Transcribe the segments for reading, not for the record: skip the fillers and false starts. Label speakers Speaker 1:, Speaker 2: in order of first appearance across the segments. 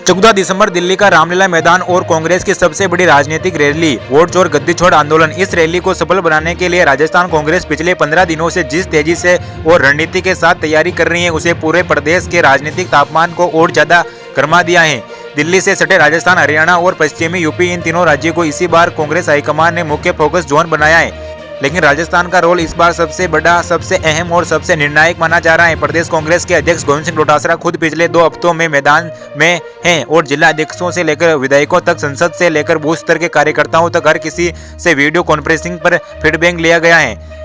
Speaker 1: 14 दिसंबर दिल्ली का रामलीला मैदान और कांग्रेस की सबसे बड़ी राजनीतिक रैली वोट चोर गद्दी छोड़ आंदोलन। इस रैली को सफल बनाने के लिए राजस्थान कांग्रेस पिछले 15 दिनों से जिस तेजी से और रणनीति के साथ तैयारी कर रही है, उसे पूरे प्रदेश के राजनीतिक तापमान को और ज्यादा गर्मा दिया है। दिल्ली से सटे राजस्थान, हरियाणा और पश्चिमी यूपी, इन तीनों राज्यों को इसी बार कांग्रेस हाईकमान ने मुख्य फोकस जोन बनाया है। लेकिन राजस्थान का रोल इस बार सबसे बड़ा, सबसे अहम और सबसे निर्णायक माना जा रहा है। प्रदेश कांग्रेस के अध्यक्ष गोविंद सिंह डोटासरा खुद पिछले 2 हफ्तों में मैदान में हैं और जिला अध्यक्षों से लेकर विधायकों तक, संसद से लेकर बूथ स्तर के कार्यकर्ताओं तक हर किसी से वीडियो कॉन्फ्रेंसिंग पर फीडबैक लिया गया है।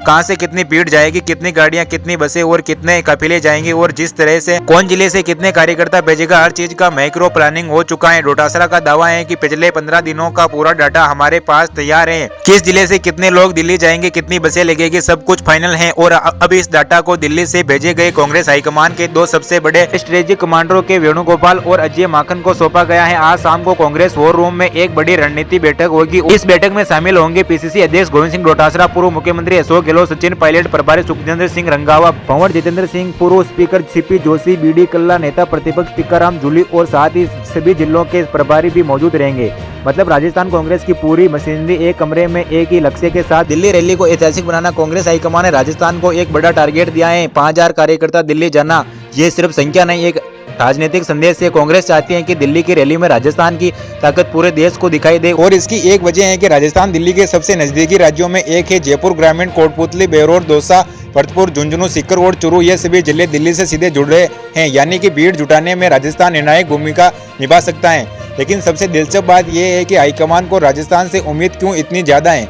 Speaker 1: कहां से कितनी भीड़ जाएगी, कितनी गाड़ियां, कितनी बसें और कितने काफिले जाएंगे और जिस तरह से कौन जिले से कितने कार्यकर्ता भेजेगा, हर चीज का माइक्रो प्लानिंग हो चुका है। डोटासरा का दावा है कि पिछले 15 दिनों का पूरा डाटा हमारे पास तैयार है। किस जिले से कितने लोग दिल्ली जाएंगे, कितनी बसें लगेगी, सब कुछ फाइनल है। और अब इस डाटा को दिल्ली से भेजे गए कांग्रेस हाईकमान के 2 सबसे बड़े स्ट्रेटेजिक कमांडरों के वेणुगोपाल और अजय माकन को सौंपा गया है। आज शाम को कांग्रेस वॉर रूम में एक बड़ी रणनीति बैठक होगी। इस बैठक में शामिल होंगे पीसीसी अध्यक्ष गोविंद सिंह डोटासरा, पूर्व मुख्यमंत्री अशोक गहलोत, सचिन पायलट प्रभारी सुखजिंदर सिंह रंगावा, भंवर जितेंद्र सिंह, पूर्व स्पीकर सीपी जोशी, बीडी कल्ला, नेता प्रतिपक्ष टीकाराम जूली और साथ ही सभी जिलों के प्रभारी भी मौजूद रहेंगे। मतलब राजस्थान कांग्रेस की पूरी मशीनरी एक कमरे में एक ही लक्ष्य के साथ दिल्ली रैली को ऐतिहासिक बनाना। कांग्रेस हाईकमान ने राजस्थान को एक बड़ा टारगेट दिया है, 5000 कार्यकर्ता दिल्ली जाना। ये सिर्फ संख्या नहीं, एक राजनीतिक संदेश है। कांग्रेस चाहती है कि दिल्ली की रैली में राजस्थान की ताकत पूरे देश को दिखाई दे और इसकी एक वजह है कि राजस्थान दिल्ली के सबसे नजदीकी राज्यों में एक है। जयपुर ग्रामीण, कोटपुतली, बेरोर, दौसा, भरतपुर, झुंझुनू, सीकर और चूरू, ये सभी जिले दिल्ली से सीधे जुड़े हैं, यानी कि भीड़ जुटाने में राजस्थान निर्णायक भूमिका निभा सकता है। लेकिन सबसे दिलचस्प बात यह है कि हाईकमान को राजस्थान से उम्मीद क्यों इतनी ज्यादा है,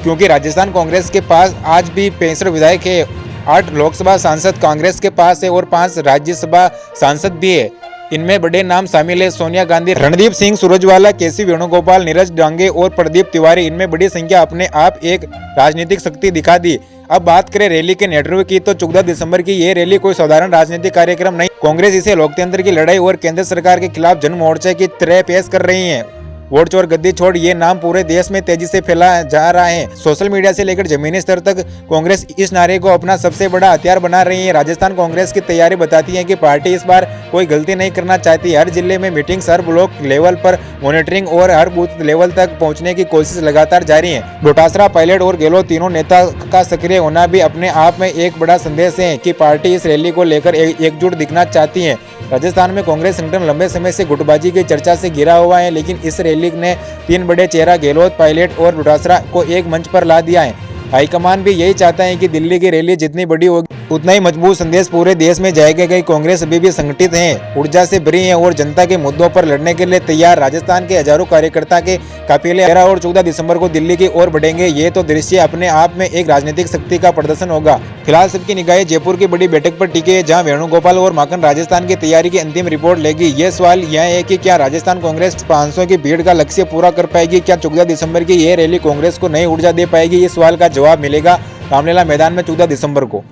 Speaker 1: क्योंकि राजस्थान कांग्रेस के पास आज भी 65 विधायक है, 8 लोकसभा सांसद कांग्रेस के पास है और 5 राज्यसभा सांसद भी है। इनमें बड़े नाम शामिल है सोनिया गांधी, रणदीप सिंह सुरजवाला, केसी वेणुगोपाल, नीरज डांगे और प्रदीप तिवारी। इनमें बड़ी संख्या अपने आप एक राजनीतिक शक्ति दिखा दी। अब बात करें रैली के नेतृत्व की, तो 14 दिसंबर की ये रैली कोई साधारण राजनीतिक कार्यक्रम नहीं। कांग्रेस इसे लोकतंत्र की लड़ाई और केंद्र सरकार के खिलाफ जन मोर्चे की तरह पेश कर रही है। वोट चोर गद्दी छोड़ ये नाम पूरे देश में तेजी से फैला जा रहा है। सोशल मीडिया से लेकर जमीनी स्तर तक कांग्रेस इस नारे को अपना सबसे बड़ा हथियार बना रही है। राजस्थान कांग्रेस की तैयारी बताती है कि पार्टी इस बार कोई गलती नहीं करना चाहती। हर जिले में मीटिंग, हर ब्लॉक लेवल पर मॉनिटरिंग और हर बूथ लेवल तक पहुंचने की कोशिश लगातार जारी है। डोटासरा, पायलट और गहलोत तीनों नेता का सक्रिय होना भी अपने आप में एक बड़ा संदेश है कि पार्टी इस रैली को लेकर एकजुट दिखना चाहती है। राजस्थान में कांग्रेस संगठन लंबे समय से गुटबाजी की चर्चा से घिरा हुआ है, लेकिन इस रैली ने 3 बड़े चेहरा गहलोत, पायलट और डोटासरा को एक मंच पर ला दिया है। हाईकमान भी यही चाहता है कि दिल्ली की रैली जितनी बड़ी होगी उतना ही मजबूत संदेश पूरे देश में जाएगा कि कांग्रेस अभी भी संगठित है, ऊर्जा से भरी है और जनता के मुद्दों पर लड़ने के लिए तैयार। राजस्थान के हजारों कार्यकर्ता के काफिले 13 और 14 दिसंबर को दिल्ली की ओर बढ़ेंगे। ये तो दृश्य अपने आप में एक राजनीतिक शक्ति का प्रदर्शन होगा। फिलहाल सबकी निगाहें जयपुर की बड़ी बैठक पर टिके है, जहां वेणुगोपाल और माकन राजस्थान की तैयारी की अंतिम रिपोर्ट लेगी। ये सवाल यह है कि क्या राजस्थान कांग्रेस 500 की भीड़ का लक्ष्य पूरा कर पाएगी? क्या 14 दिसंबर की यह रैली कांग्रेस को नई ऊर्जा दे पाएगी? इस सवाल का जवाब मिलेगा रामलीला मैदान में 14 दिसंबर को।